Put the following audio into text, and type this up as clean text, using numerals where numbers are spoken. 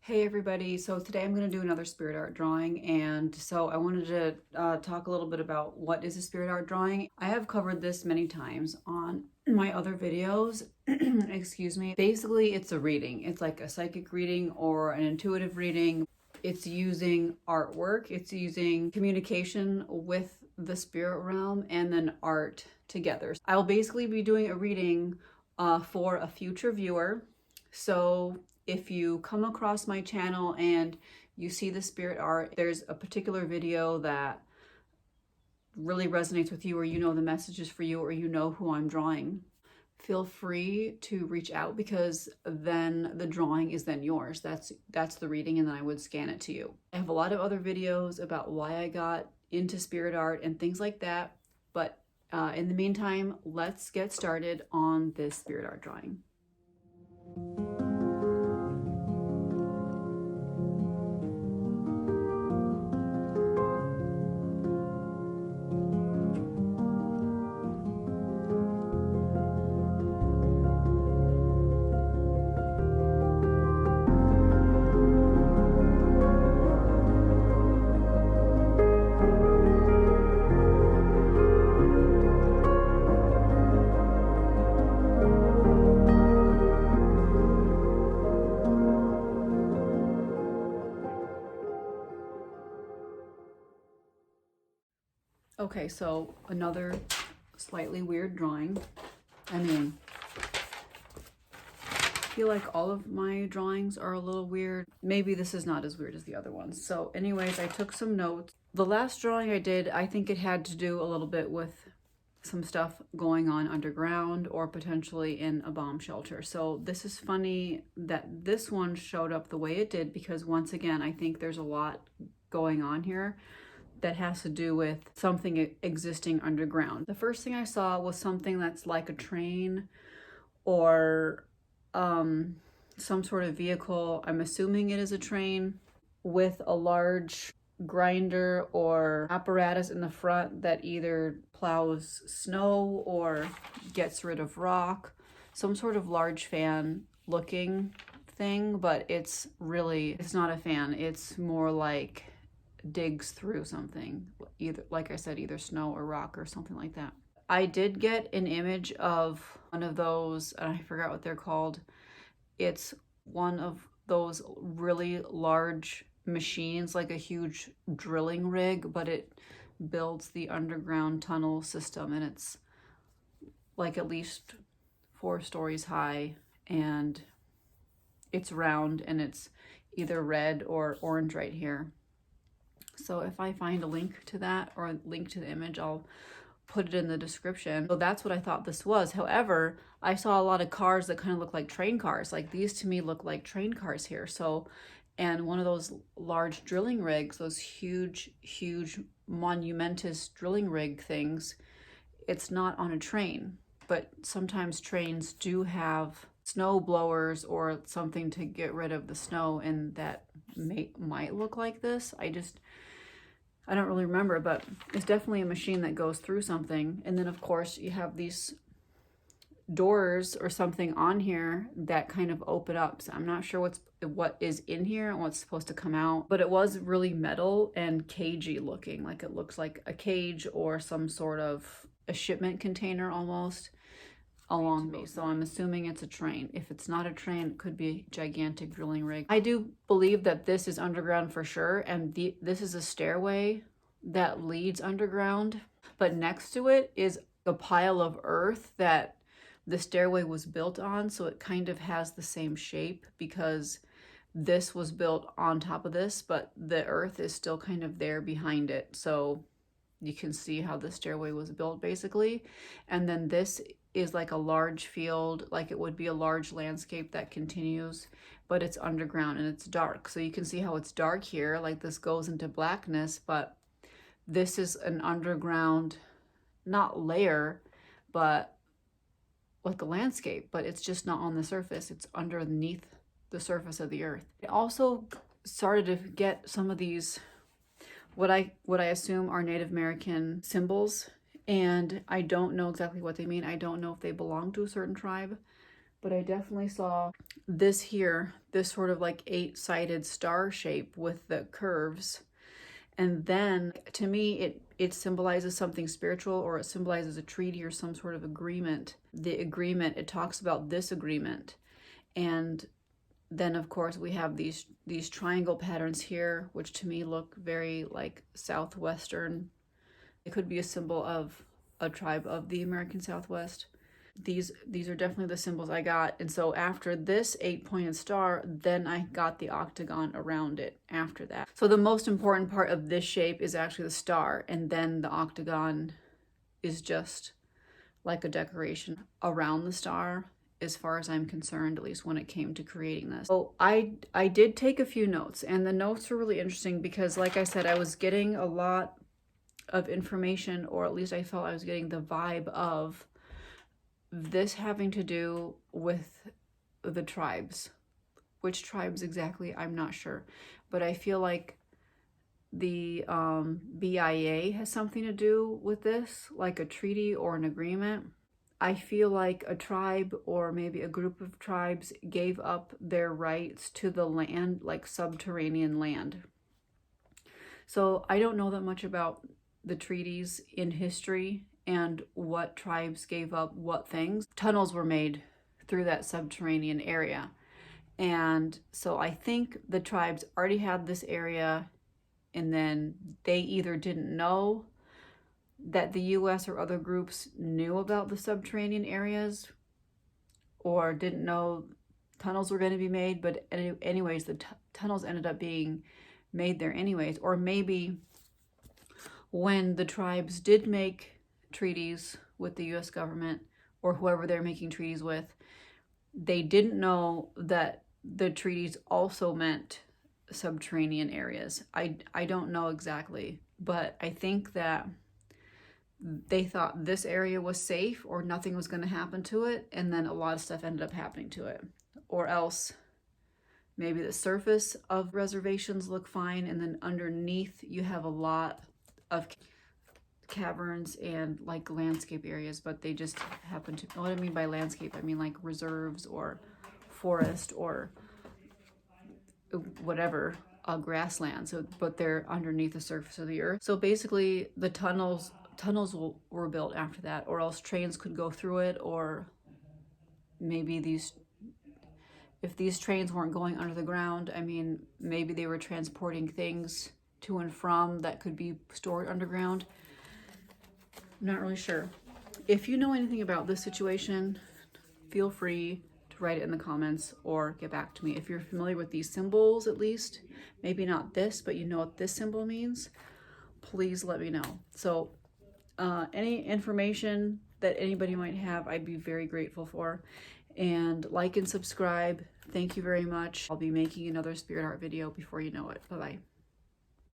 Hey everybody, so today I'm going to do another spirit art drawing, and so I wanted to talk a little bit about what is a spirit art drawing. I have covered this many times on my other videos, excuse me. Basically it's a reading. It's like a psychic reading or an intuitive reading. It's using artwork, it's using communication with the spirit realm and then art together. I'll basically be doing a reading for a future viewer. So if you come across my channel and you see the spirit art, there's a particular video that really resonates with you, or you know the message is for you, or you know who I'm drawing, feel free to reach out, because then the drawing is then yours. That's the reading, and then I would scan it to you. I have a lot of other videos about why I got into spirit art and things like that, but in the meantime, let's get started on this spirit art drawing. Okay, so another slightly weird drawing. I mean, I feel like all of my drawings are a little weird. Maybe this is not as weird as the other ones. So anyways, I took some notes. The last drawing I did, I think it had to do a little bit with some stuff going on underground or potentially in a bomb shelter. So this is funny that this one showed up the way it did, because once again, I think there's a lot going on here that has to do with something existing underground. The first thing I saw was something that's like a train or some sort of vehicle. I'm assuming it is a train with a large grinder or apparatus in the front that either plows snow or gets rid of rock. Some sort of large fan looking thing, but it's not a fan. It's more like digs through something, either, like I said, either snow or rock or something like that. I did get an image of one of those, I forgot what they're called. It's one of those really large machines, like a huge drilling rig, but it builds the underground tunnel system, and it's like at least 4 stories high, and it's round, and it's either red or orange right here. So if I find a link to that or a link to the image, I'll put it in the description. So that's what I thought this was. However, I saw a lot of cars that kind of look like train cars. Like these to me look like train cars here. So, and one of those large drilling rigs, those huge monumentous drilling rig things, it's not on a train, but sometimes trains do have snow blowers or something to get rid of the snow, and that might look like this. I don't really remember, but it's definitely a machine that goes through something. And then of course you have these doors or something on here that kind of open up. So I'm not sure what is in here and what's supposed to come out, but it was really metal and cagey looking. Like it looks like a cage or some sort of a shipment container almost along me. So I'm assuming it's a train. If it's not a train, it could be a gigantic drilling rig. I do believe that this is underground for sure, and this is a stairway that leads underground, but next to it is a pile of earth that the stairway was built on, so it kind of has the same shape because this was built on top of this, but the earth is still kind of there behind it. So you can see how the stairway was built basically. And then this is like a large field, like it would be a large landscape that continues, but it's underground and it's dark. So you can see how it's dark here, like this goes into blackness, but this is an underground, not layer, but like a landscape, but it's just not on the surface. It's underneath the surface of the earth. I also started to get some of these, what I assume are Native American symbols, and I don't know exactly what they mean. I don't know if they belong to a certain tribe, but I definitely saw this here, this sort of like 8-sided star shape with the curves. And then to me, it symbolizes something spiritual, or it symbolizes a treaty or some sort of agreement. The agreement, it talks about this agreement. And then of course we have these triangle patterns here, which to me look very like Southwestern. It could be a symbol of a tribe of the American Southwest. These are definitely the symbols I got. And so after this 8-pointed star, then I got the octagon around it after that. So the most important part of this shape is actually the star, and then the octagon is just like a decoration around the star, as far as I'm concerned, at least when it came to creating this. So I did take a few notes, and the notes were really interesting because, like I said, I was getting a lot of information, or at least I felt I was getting the vibe of this having to do with the tribes. Which tribes exactly, I'm not sure. But I feel like the BIA has something to do with this, like a treaty or an agreement. I feel like a tribe, or maybe a group of tribes, gave up their rights to the land, like subterranean land. So I don't know that much about the treaties in history and what tribes gave up what things. Tunnels were made through that subterranean area. And so I think the tribes already had this area, and then they either didn't know that the US or other groups knew about the subterranean areas, or didn't know tunnels were going to be made. But anyways, the tunnels ended up being made there anyways. Or maybe when the tribes did make treaties with the US government, or whoever they're making treaties with, they didn't know that the treaties also meant subterranean areas. I don't know exactly, but I think that they thought this area was safe, or nothing was going to happen to it, and then a lot of stuff ended up happening to it. Or else maybe the surface of reservations look fine, and then underneath you have a lot of caverns and like landscape areas, but they just happen to, what I mean by landscape, I mean like reserves or forest or whatever, grassland. So, but they're underneath the surface of the earth. So basically the tunnels were built after that, or else trains could go through it, or maybe if these trains weren't going under the ground, I mean, maybe they were transporting things to and from that could be stored underground. I'm not really sure. If you know anything about this situation, feel free to write it in the comments or get back to me. If you're familiar with these symbols, at least, maybe not this, but you know what this symbol means, please let me know. So any information that anybody might have, I'd be very grateful for. And like and subscribe. Thank you very much. I'll be making another spirit art video before you know it. Bye-bye.